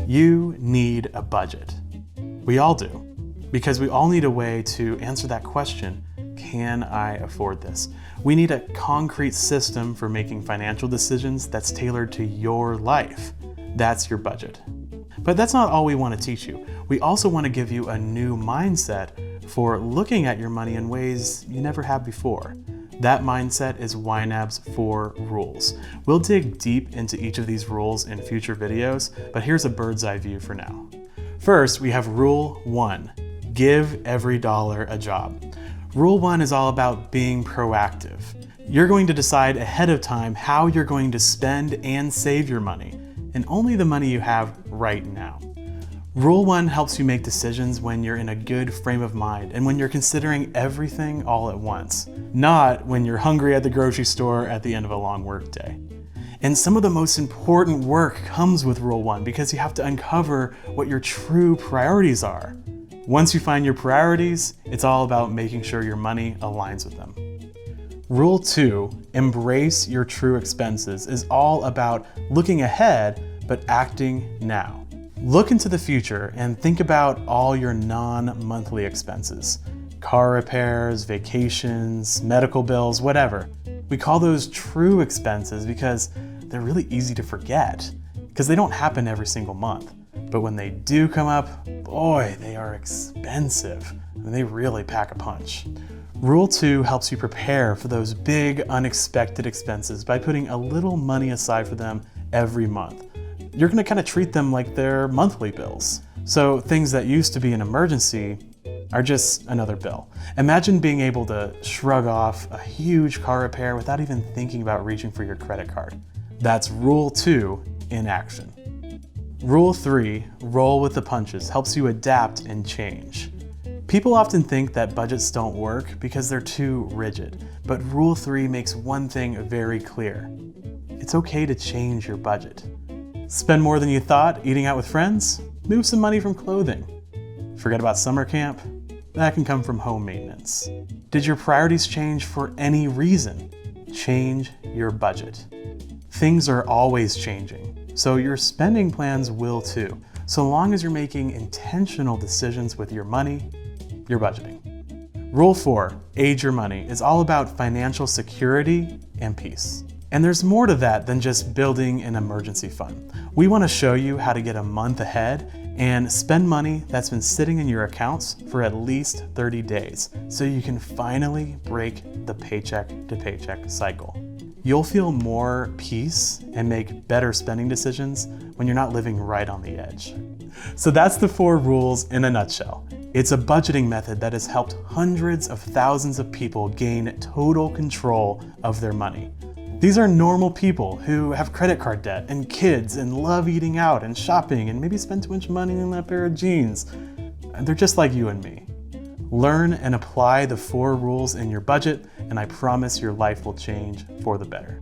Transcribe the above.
You need a budget. We all do, because we all need a way to answer that question, can I afford this? We need a concrete system for making financial decisions that's tailored to your life. That's your budget. But that's not all we want to teach you. We also want to give you a new mindset for looking at your money in ways you never have before. That mindset is YNAB's 4 rules. We'll dig deep into each of these rules in future videos, but here's a bird's eye view for now. First, we have Rule 1, give every dollar a job. Rule 1 is all about being proactive. You're going to decide ahead of time how you're going to spend and save your money, and only the money you have right now. Rule 1 helps you make decisions when you're in a good frame of mind and when you're considering everything all at once, not when you're hungry at the grocery store at the end of a long work day. And some of the most important work comes with Rule 1 because you have to uncover what your true priorities are. Once you find your priorities, it's all about making sure your money aligns with them. Rule 2, embrace your true expenses, is all about looking ahead but acting now. Look into the future and think about all your non-monthly expenses. Car repairs, vacations, medical bills, whatever. We call those true expenses because they're really easy to forget because they don't happen every single month. But when they do come up, boy, they are expensive. And they really pack a punch. Rule 2 helps you prepare for those big unexpected expenses by putting a little money aside for them every month. You're going to kind of treat them like they're monthly bills. So things that used to be an emergency are just another bill. Imagine being able to shrug off a huge car repair without even thinking about reaching for your credit card. That's Rule 2 in action. Rule 3, roll with the punches, helps you adapt and change. People often think that budgets don't work because they're too rigid, but Rule 3 makes one thing very clear. It's okay to change your budget. Spend more than you thought eating out with friends? Move some money from clothing. Forget about summer camp? That can come from home maintenance. Did your priorities change for any reason? Change your budget. Things are always changing, so your spending plans will too, so long as you're making intentional decisions with your money, you're budgeting. Rule 4, age your money, is all about financial security and peace. And there's more to that than just building an emergency fund. We want to show you how to get a month ahead and spend money that's been sitting in your accounts for at least 30 days so you can finally break the paycheck to paycheck cycle. You'll feel more peace and make better spending decisions when you're not living right on the edge. So that's the 4 rules in a nutshell. It's a budgeting method that has helped hundreds of thousands of people gain total control of their money. These are normal people who have credit card debt and kids and love eating out and shopping and maybe spend too much money on that pair of jeans. They're just like you and me. Learn and apply the 4 rules in your budget, and I promise your life will change for the better.